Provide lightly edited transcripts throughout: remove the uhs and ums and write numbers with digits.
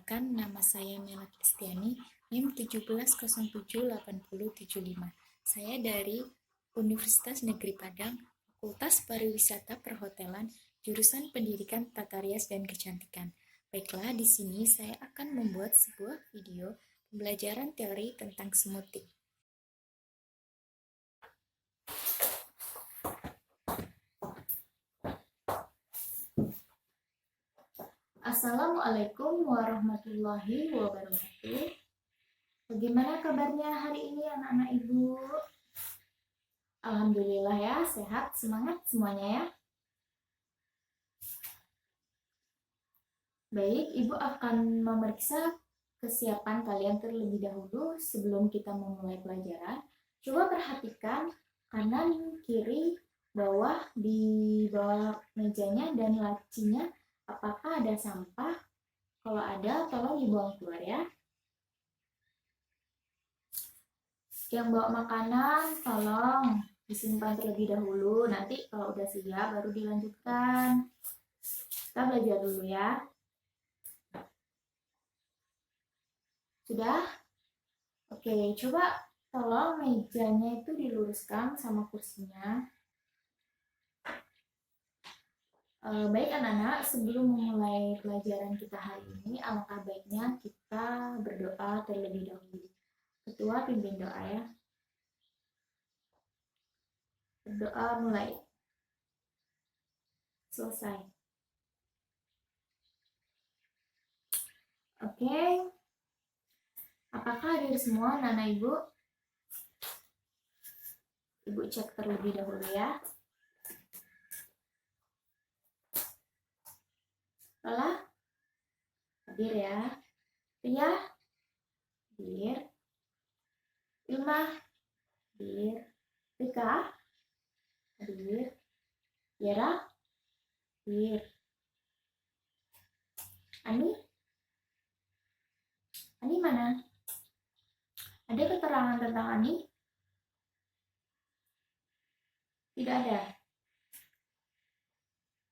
Perkenalkan, nama saya Mela Kristiani, NIM 17078075. Saya dari Universitas Negeri Padang, Fakultas Pariwisata Perhotelan, jurusan Pendidikan Tata Rias dan Kecantikan. Baiklah, di sini saya akan membuat sebuah video pembelajaran teori tentang smoothie. Assalamualaikum warahmatullahi wabarakatuh. Bagaimana kabarnya hari ini anak-anak ibu? Alhamdulillah ya, sehat, semangat semuanya ya. Baik, ibu akan memeriksa kesiapan kalian terlebih dahulu sebelum kita memulai pelajaran. Coba perhatikan kanan, kiri, bawah, di bawah mejanya dan lacinya apakah ada sampah. Kalau ada, tolong dibuang keluar ya. Yang bawa makanan, tolong disimpan terlebih dahulu. Nanti kalau udah siap, baru dilanjutkan. Kita belajar dulu ya. Sudah? Oke, coba tolong mejanya itu diluruskan sama kursinya. Baik anak-anak, sebelum memulai pelajaran kita hari ini, alangkah baiknya kita berdoa terlebih dahulu. Ketua pimpin doa ya. Berdoa mulai. Selesai. Oke. Apakah hadir semua anak-anak ibu? Ibu cek terlebih dahulu ya. Lola? Hadir ya. Ria? Hadir. Ilma? Hadir. Rika? Hadir. Yara? Hadir. Ani? Ani mana? Ada keterangan tentang Ani? Tidak ada.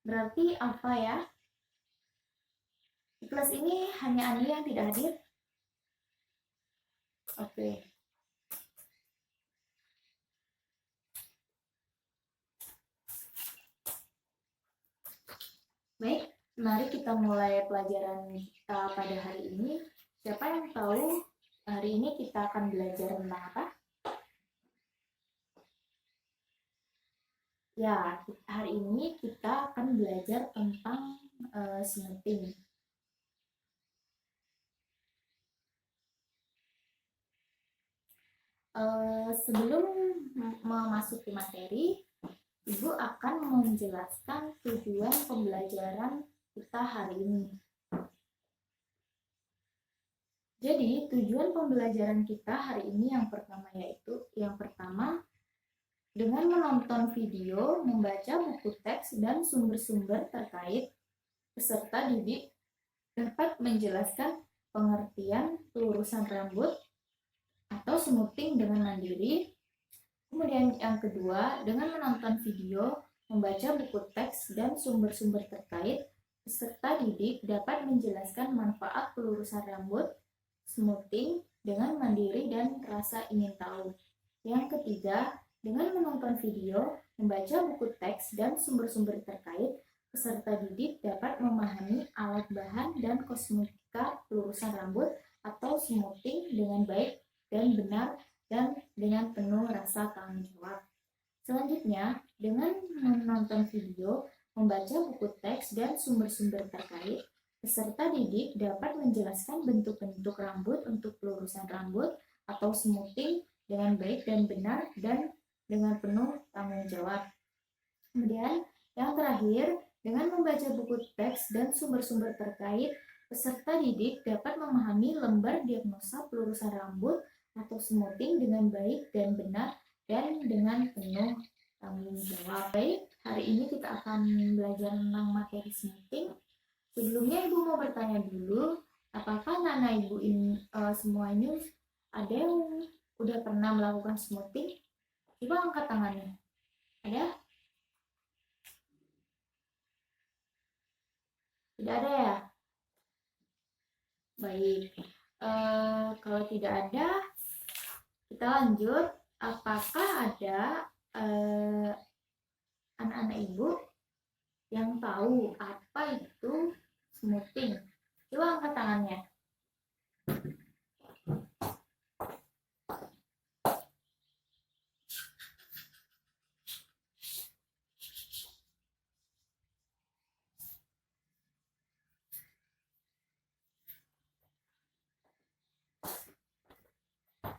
Berarti apa ya? Di kelas ini hanya Ani yang tidak hadir? Oke. Baik, mari kita mulai pelajaran kita pada hari ini. Siapa yang tahu hari ini kita akan belajar tentang apa? Ya, hari ini kita akan belajar tentang smoothing. Sebelum memasuki materi, Ibu akan menjelaskan tujuan pembelajaran kita hari ini. Jadi, tujuan pembelajaran kita hari ini yang pertama yaitu dengan menonton video, membaca buku teks dan sumber-sumber terkait, peserta didik dapat menjelaskan pengertian pelurusan rambut atau smoothing dengan mandiri. Kemudian yang kedua, dengan menonton video, membaca buku teks dan sumber-sumber terkait, peserta didik dapat menjelaskan manfaat pelurusan rambut, smoothing dengan mandiri dan rasa ingin tahu. Yang ketiga, dengan menonton video, membaca buku teks dan sumber-sumber terkait, peserta didik dapat memahami alat bahan dan kosmetika pelurusan rambut atau smoothing dengan baik dan benar dan dengan penuh rasa tanggung jawab. Selanjutnya, dengan menonton video, membaca buku teks dan sumber-sumber terkait, peserta didik dapat menjelaskan bentuk-bentuk rambut untuk pelurusan rambut atau smoothing dengan baik dan benar dan dengan penuh tanggung jawab. Kemudian, yang terakhir, dengan membaca buku teks dan sumber-sumber terkait, peserta didik dapat memahami lembar diagnosa pelurusan rambut atau smoothing dengan baik dan benar dan dengan penuh tanggung jawab. Baik, hari ini kita akan belajar tentang materi smoothing. Sebelumnya Ibu mau bertanya dulu, apakah anak Ibu ini semua ini ada yang udah pernah melakukan smoothing? Coba angkat tangannya. Ada? Tidak ada ya? Baik, kalau tidak ada, kita lanjut. Apakah ada anak-anak ibu yang tahu apa itu smoothing? Coba angkat tangannya.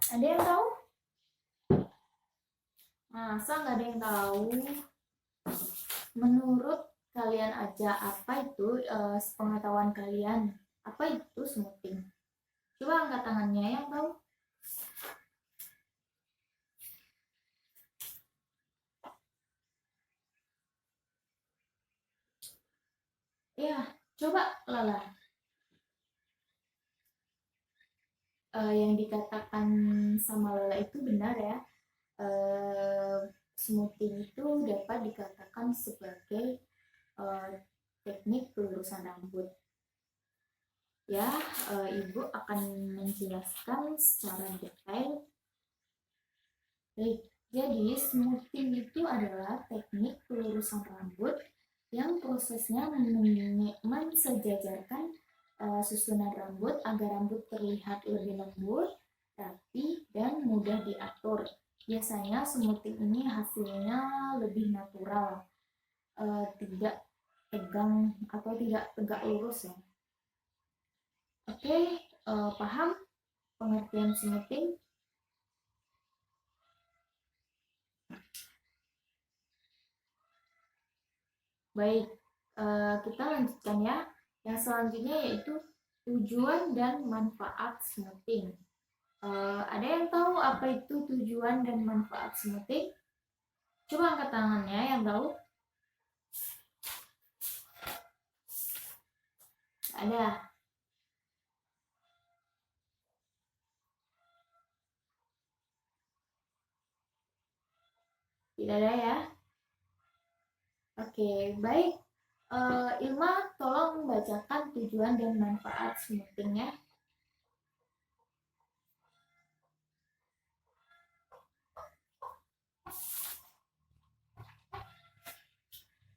Ada yang tahu? Masa nggak ada yang tahu? Menurut kalian aja, apa itu sepengetahuan kalian? Apa itu smoothing? Coba angkat tangannya yang tahu. Ya, coba Lala. Yang dikatakan sama Lala itu benar ya. Smoothing itu dapat dikatakan sebagai teknik pelurusan rambut. Ya, Ibu akan menjelaskan secara detail. Baik, jadi smoothing itu adalah teknik pelurusan rambut yang prosesnya mensejajarkan susunan rambut agar rambut terlihat lebih lembut, rapi, dan mudah diatur. Biasanya smoothing ini hasilnya lebih natural, tidak tegang atau tidak tegak lurus ya. Oke, paham pengertian smoothing? Baik, kita lanjutkan ya. Yang selanjutnya yaitu tujuan dan manfaat smoothing. Ada yang tahu apa itu tujuan dan manfaat smoothing? Coba angkat tangannya yang tahu. Ada. Tidak ada ya? Oke, baik. Ilma, tolong bacakan tujuan dan manfaat smoothing ya.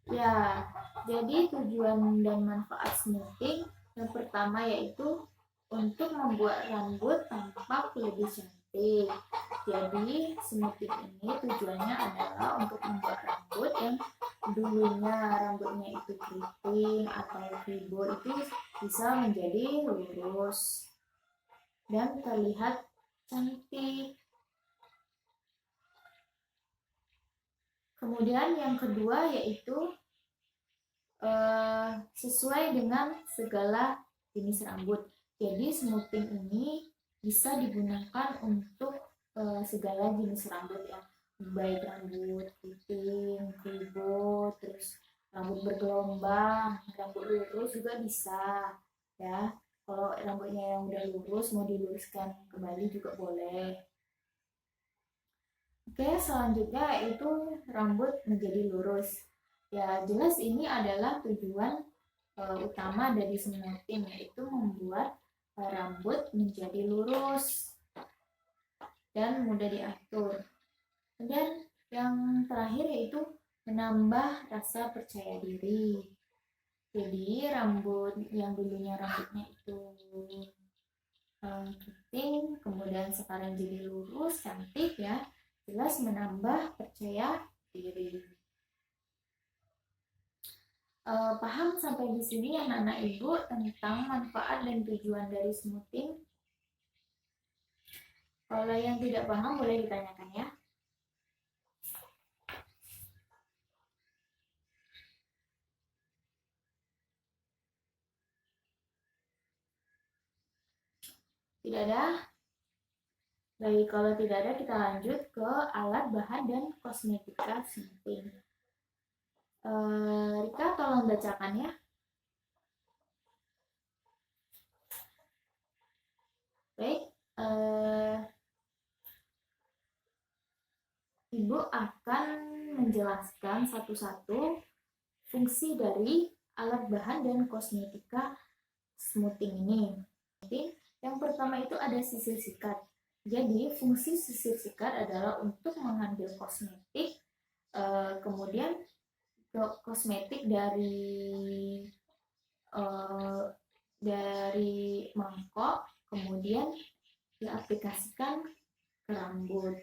Ya, jadi tujuan dan manfaat smoothing yang pertama yaitu untuk membuat rambut tampak lebih cantik. Jadi smoothing ini tujuannya adalah untuk membuat rambut yang dulunya rambutnya itu keriting atau ribo itu bisa menjadi lurus dan terlihat cantik. Kemudian yang kedua yaitu sesuai dengan segala jenis rambut. Jadi smoothing ini bisa digunakan untuk segala jenis rambut ya, baik rambut keriting, kribo, terus rambut bergelombang, rambut lurus juga bisa ya. Kalau rambutnya yang udah lurus mau diluruskan kembali juga boleh. Oke, selanjutnya itu rambut menjadi lurus. Ya, jelas ini adalah tujuan utama dari smoothing, yaitu membuat rambut menjadi lurus dan mudah diatur. Dan yang terakhir yaitu menambah rasa percaya diri. Jadi rambut yang dulunya rambutnya itu keriting, kemudian sekarang jadi lurus, cantik ya, jelas menambah percaya diri. Paham sampai di sini anak-anak ibu tentang manfaat dan tujuan dari smoothing? Kalau yang tidak paham boleh ditanyakan ya. Tidak ada? Baik, kalau tidak ada kita lanjut ke alat, bahan, dan kosmetika smoothing. Rika tolong bacakan ya. Baik, Ibu akan menjelaskan satu-satu fungsi dari alat, bahan, dan kosmetika smoothing ini. smoothing. Yang pertama itu ada sisir sikat. Jadi fungsi sisir sikat adalah untuk mengambil kosmetik, kemudian kosmetik dari mangkok, kemudian diaplikasikan ke rambut.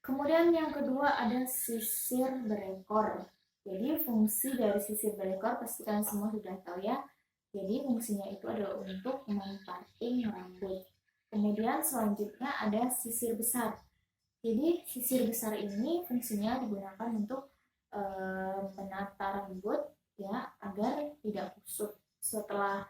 Kemudian yang kedua ada sisir berekor. Jadi fungsi dari sisir berekor pasti kalian semua sudah tahu ya. Jadi fungsinya itu adalah untuk memparting rambut. Kemudian selanjutnya ada sisir besar. Jadi sisir besar ini fungsinya digunakan untuk menata rambut ya agar tidak kusut. Setelah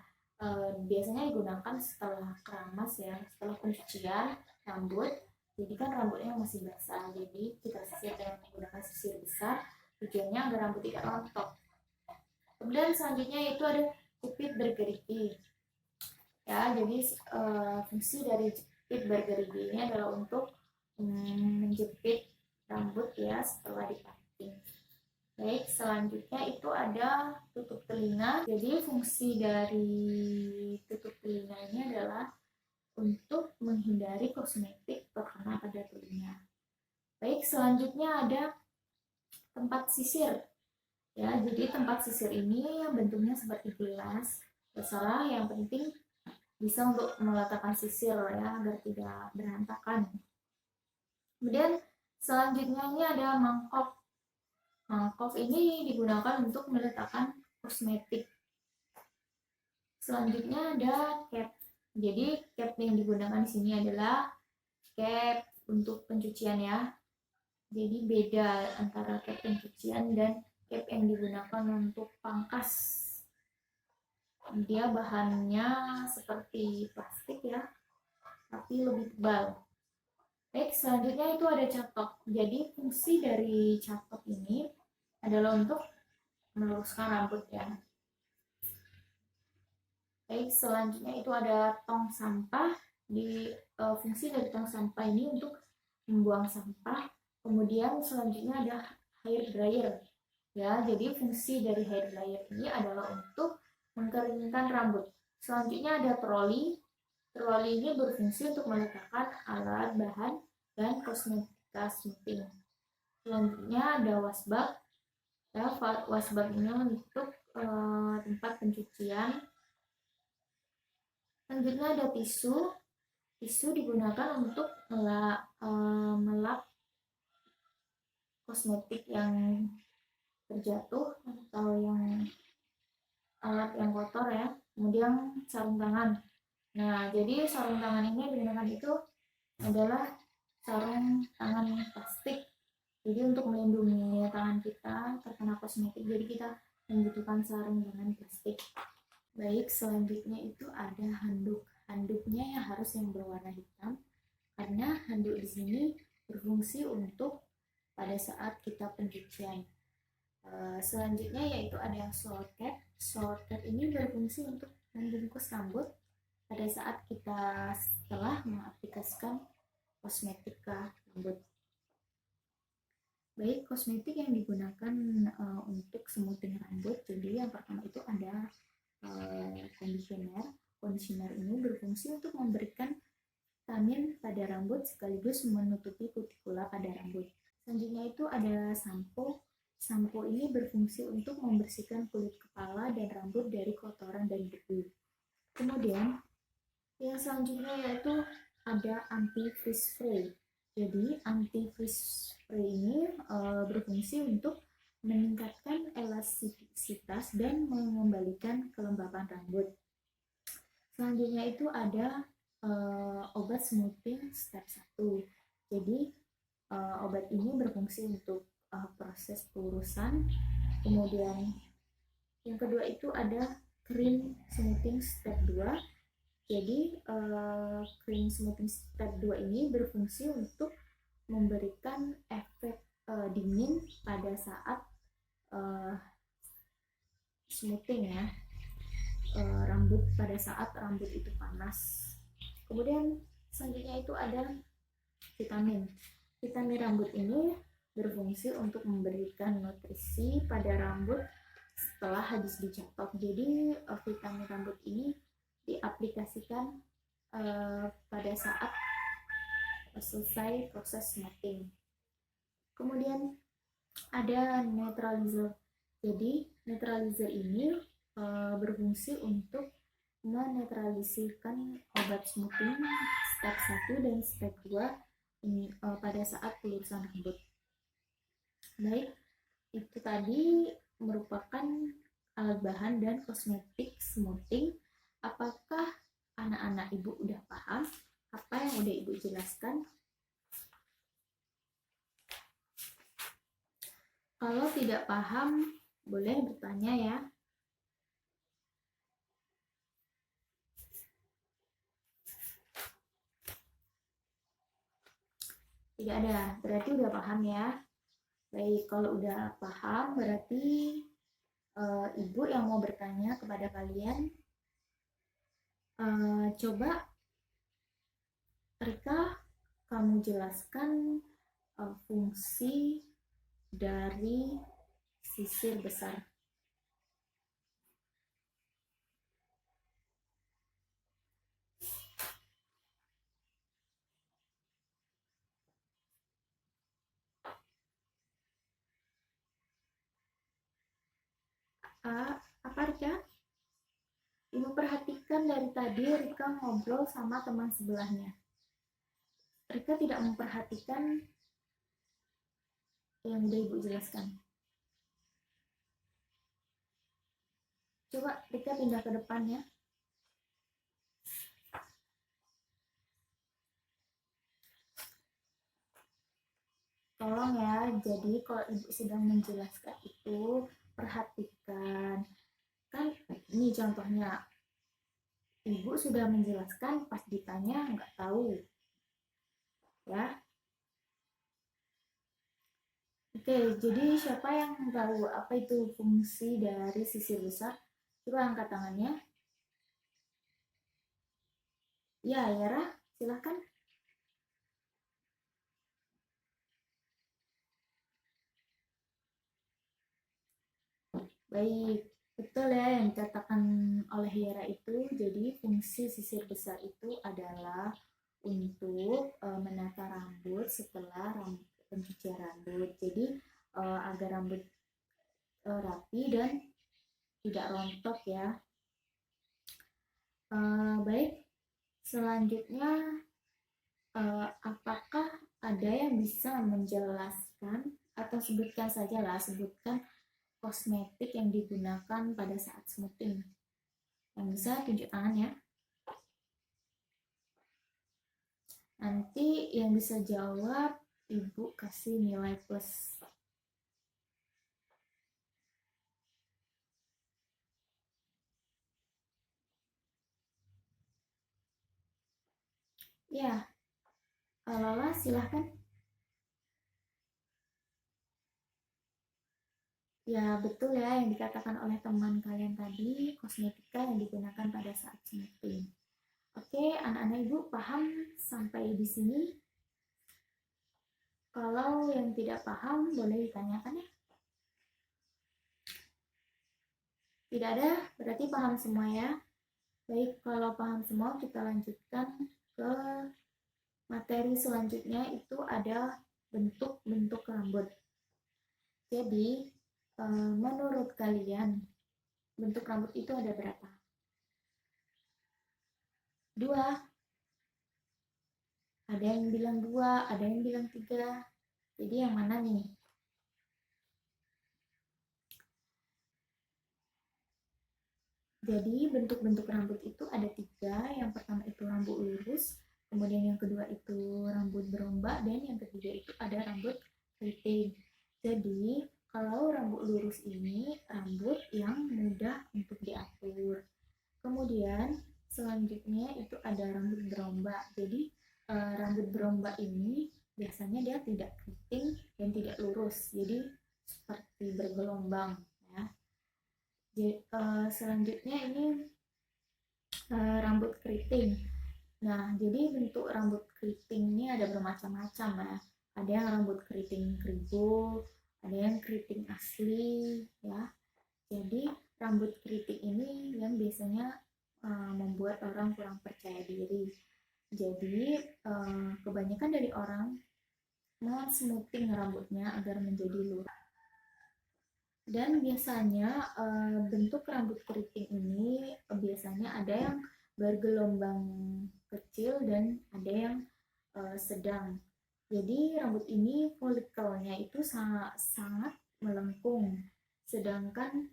biasanya digunakan setelah keramas ya, setelah pencucian rambut. Jadi kan rambutnya masih basah, jadi kita sisir dengan menggunakan sisir besar. Tujuannya agar rambut tidak rontok. Kemudian selanjutnya itu ada jepit bergerigi. Ya, jadi fungsi dari jepit bergerigi ini adalah untuk menjepit rambut ya setelah diparting. Baik, selanjutnya itu ada tutup telinga. Jadi fungsi dari tutup telinga ini adalah untuk menghindari kosmetik terkena pada telinga. Baik, selanjutnya ada tempat sisir. Ya, jadi tempat sisir ini bentuknya seperti gelas. Terserah, yang penting bisa untuk meletakkan sisir ya agar tidak berantakan. Kemudian selanjutnya ini ada mangkok. Mangkok ini digunakan untuk meletakkan kosmetik. Selanjutnya ada cap. Jadi cap yang digunakan di sini adalah cap untuk pencucian ya. Jadi beda antara cap pencucian dan cap yang digunakan untuk pangkas. Dia bahannya seperti plastik ya, tapi lebih tebal. Baik, selanjutnya itu ada catok. Jadi fungsi dari catok ini adalah untuk meluruskan rambut ya. Baik, selanjutnya itu ada tong sampah. Fungsi dari tong sampah ini untuk membuang sampah. Kemudian selanjutnya ada hair dryer. Ya, jadi fungsi dari hair dryer ini adalah untuk mengkeringkan rambut. Selanjutnya ada troli. Troli ini berfungsi untuk meletakkan alat, bahan, dan kosmetika smoothing. Selanjutnya ada wasbak. Ya, wasbak ini untuk tempat pencucian. Selanjutnya ada tisu. Tisu digunakan untuk melap kosmetik yang terjatuh atau yang alat yang kotor ya. Kemudian sarung tangan. Nah, jadi sarung tangan ini digunakan itu adalah sarung tangan plastik. Jadi untuk melindungi tangan kita terkena kosmetik, jadi kita membutuhkan sarung tangan plastik. Baik, selanjutnya itu ada handuk. Handuknya yang harus yang berwarna hitam karena handuk di sini berfungsi untuk pada saat kita pencucian. Selanjutnya yaitu ada shower cap. Shower cap ini berfungsi untuk membungkus rambut pada saat kita setelah mengaplikasikan kosmetik ke rambut. Baik, kosmetik yang digunakan untuk smoothing rambut. Jadi yang pertama itu ada conditioner. Conditioner ini berfungsi untuk memberikan vitamin pada rambut sekaligus menutupi kutikula pada rambut. Selanjutnya itu ada sampo. Sampo ini berfungsi untuk membersihkan kulit kepala dan rambut dari kotoran dan debu. Kemudian yang selanjutnya yaitu ada antifreeze spray. Jadi antifreeze spray ini berfungsi untuk meningkatkan elastisitas dan mengembalikan kelembapan rambut. Selanjutnya itu ada obat smoothing step 1. Jadi obat ini berfungsi untuk proses pelurusan. Kemudian yang kedua itu ada cream smoothing step 2. Jadi cream smoothing step 2 ini berfungsi untuk memberikan efek dingin pada saat smoothing ya, rambut pada saat rambut itu panas. Kemudian selanjutnya itu ada vitamin. Vitamin rambut ini berfungsi untuk memberikan nutrisi pada rambut setelah habis dicatok. Jadi vitamin rambut ini diaplikasikan pada saat selesai proses smoothing. Kemudian ada netralizer. Jadi netralizer ini berfungsi untuk menetralisirkan obat smoothing step 1 dan step 2 pada saat pelurusan rambut. Baik, itu tadi merupakan alat bahan dan kosmetik smoothing. Apakah anak-anak ibu udah paham apa yang udah ibu jelaskan? Kalau tidak paham, boleh bertanya ya. Tidak ada, berarti udah paham ya. Baik, kalau udah paham berarti ibu yang mau bertanya kepada kalian, coba Rika, kamu jelaskan fungsi dari sisir besar. Apa Rika? Ibu perhatikan dari tadi Rika ngobrol sama teman sebelahnya. Rika tidak memperhatikan yang udah ibu jelaskan. Coba Rika pindah ke depan ya. Tolong ya, jadi kalau ibu sedang menjelaskan itu perhatikan. Kan ini contohnya, ibu sudah menjelaskan, pas ditanya nggak tahu. Ya. Oke, jadi siapa yang tahu apa itu fungsi dari sisir besar? Coba angkat tangannya. Ya, Yara, silahkan. Baik, betul ya yang dikatakan oleh Yara itu. Jadi fungsi sisir besar itu adalah untuk menata rambut setelah pencucian rambut. Jadi agar rambut rapi dan tidak rontok ya. Baik, selanjutnya apakah ada yang bisa menjelaskan atau sebutkan sajalah, sebutkan kosmetik yang digunakan pada saat smoothing? Yang bisa tunjuk tangan ya. Nanti yang bisa jawab ibu kasih nilai plus. Ya, Lala silahkan. Ya, betul ya yang dikatakan oleh teman kalian tadi, kosmetika yang digunakan pada saat smoothing. Oke, anak-anak ibu paham sampai di sini? Kalau yang tidak paham, boleh ditanyakan ya. Tidak ada, berarti paham semua ya. Baik, kalau paham semua, kita lanjutkan ke materi selanjutnya, itu ada bentuk-bentuk rambut. Jadi, menurut kalian, bentuk rambut itu ada berapa? 2. Ada yang bilang 2, ada yang bilang 3. Jadi yang mana nih? Jadi bentuk-bentuk rambut itu ada 3. Yang pertama itu rambut lurus, kemudian yang kedua itu rambut berombak, dan yang ketiga itu ada rambut keriting. Jadi kalau rambut lurus ini rambut yang mudah untuk diatur. Kemudian selanjutnya itu ada rambut berombak. Jadi rambut berombak ini biasanya dia tidak keriting dan tidak lurus, jadi seperti bergelombang ya. Jadi, selanjutnya ini rambut keriting. Nah, jadi bentuk rambut keriting ini ada bermacam-macam ya. Ada yang rambut keriting keribu, ada yang keriting asli ya. Jadi rambut keriting ini yang biasanya membuat orang kurang percaya diri. Jadi kebanyakan dari orang mau smoothing rambutnya agar menjadi lurus. Dan biasanya bentuk rambut keriting ini biasanya ada yang bergelombang kecil dan ada yang sedang. Jadi rambut ini folikelnya itu sangat melengkung, sedangkan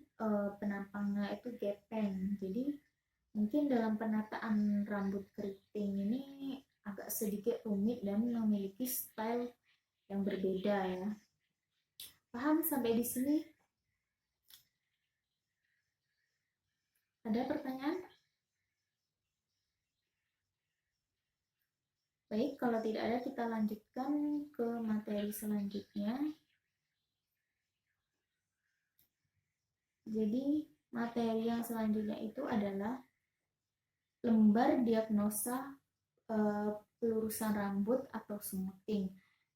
penampangnya itu gepeng. Jadi mungkin dalam penataan rambut keriting ini agak sedikit rumit dan memiliki style yang berbeda ya. Paham sampai di sini? Ada pertanyaan? Baik, kalau tidak ada kita lanjutkan ke materi selanjutnya. Jadi materi yang selanjutnya itu adalah lembar diagnosa pelurusan rambut atau smoothing.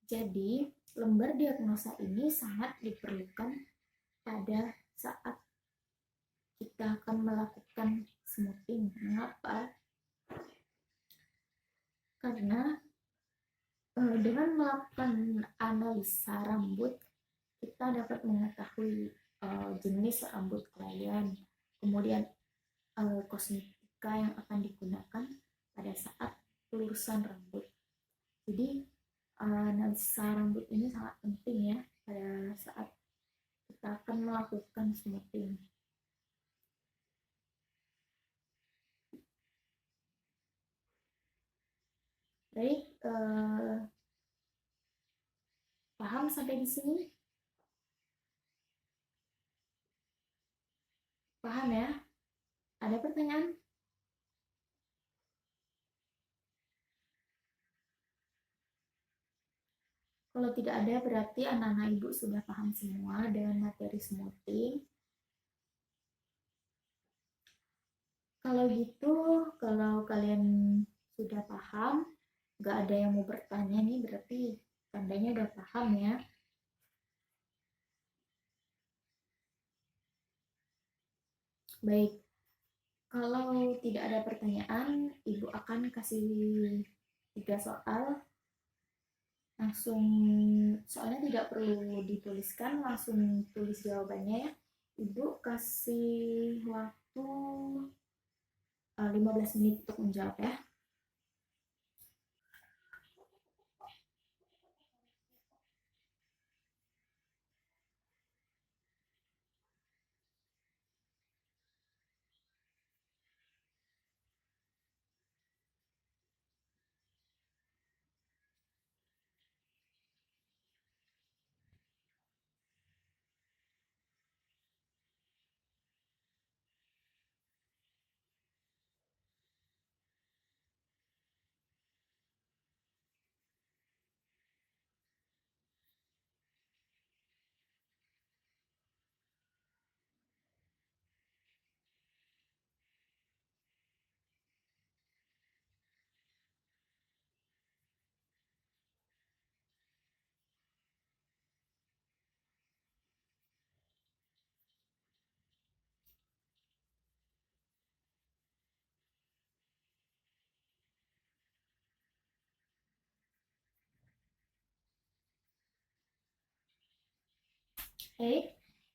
Jadi lembar diagnosa ini sangat diperlukan pada saat kita akan melakukan smoothing. Mengapa? Karena dengan melakukan analisa rambut, kita dapat mengetahui jenis rambut klien, kemudian kosmetika yang akan digunakan pada saat pelurusan rambut. Jadi analisa rambut ini sangat penting ya pada saat kita akan melakukan smoothing. Baik, paham sampai di sini? Paham ya? Ada pertanyaan? Kalau tidak ada berarti anak-anak ibu sudah paham semua dengan materi smoothing. Kalau gitu, kalau kalian sudah paham, nggak ada yang mau bertanya nih, berarti tandanya udah paham ya. Baik, kalau tidak ada pertanyaan, ibu akan kasih 3 soal. Langsung, soalnya tidak perlu dituliskan, langsung tulis jawabannya ya. Ibu kasih waktu 15 menit untuk menjawab ya.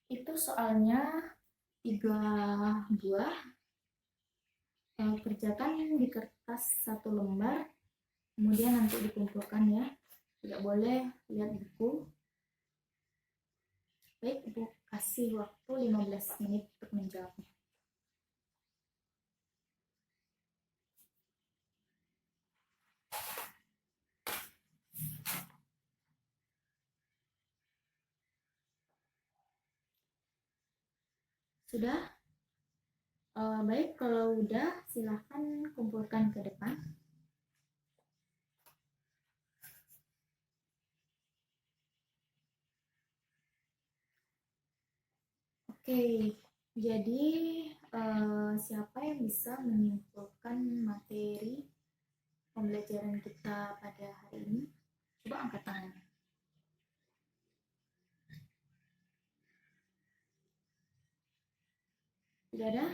Itu soalnya 3 buah. Kerjakan di kertas 1 lembar, kemudian nanti dikumpulkan ya. Tidak boleh lihat buku. Baik, ibu kasih waktu 15 menit untuk menjawabnya. Sudah? Baik, kalau udah silahkan kumpulkan ke depan. Oke, jadi siapa yang bisa menyimpulkan materi pembelajaran kita pada hari ini? Coba angkat tangan. Tidak ada?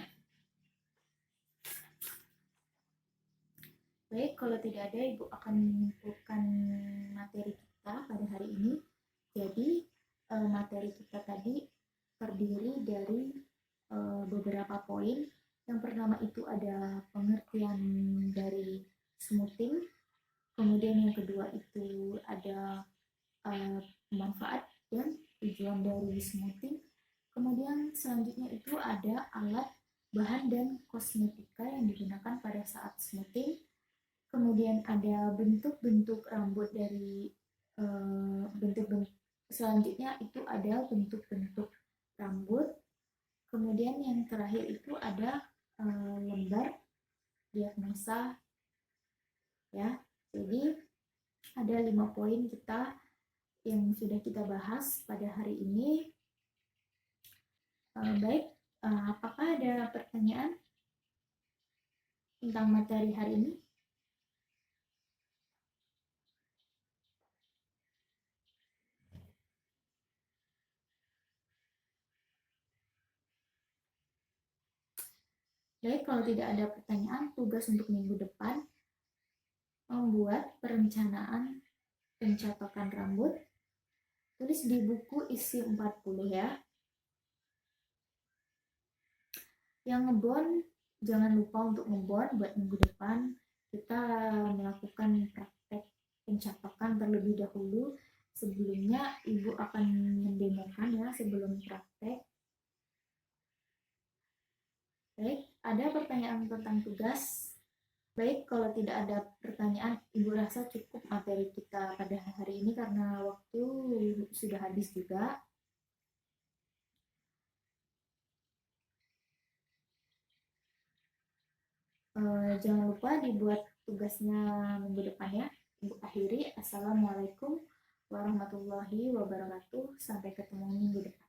Baik, kalau tidak ada, Ibu akan menyimpulkan materi kita pada hari ini. Jadi, materi kita tadi terdiri dari beberapa poin. Yang pertama itu ada pengertian dari smoothing. Kemudian yang kedua itu ada manfaat dan tujuan dari smoothing. Kemudian selanjutnya itu ada alat, bahan, dan kosmetika yang digunakan pada saat smoothing. Kemudian ada bentuk-bentuk rambut dari bentuk-bentuk selanjutnya itu ada bentuk-bentuk rambut. Kemudian yang terakhir itu ada lembar diagnosa, ya. Jadi ada 5 poin kita yang sudah kita bahas pada hari ini. Baik, apakah ada pertanyaan tentang materi hari ini? Baik, kalau tidak ada pertanyaan, tugas untuk minggu depan membuat perencanaan pencatokan rambut. Tulis di buku isi 40 ya. Yang ngebon, jangan lupa untuk ngebon buat minggu depan. Kita melakukan praktek pencatokan terlebih dahulu. Sebelumnya Ibu akan mendemokan ya sebelum praktek. Baik, ada pertanyaan tentang tugas? Baik, kalau tidak ada pertanyaan, Ibu rasa cukup materi kita pada hari ini karena waktu sudah habis juga. Jangan lupa dibuat tugasnya minggu depan ya. Ibu akhiri. Assalamualaikum warahmatullahi wabarakatuh. Sampai ketemu minggu depan.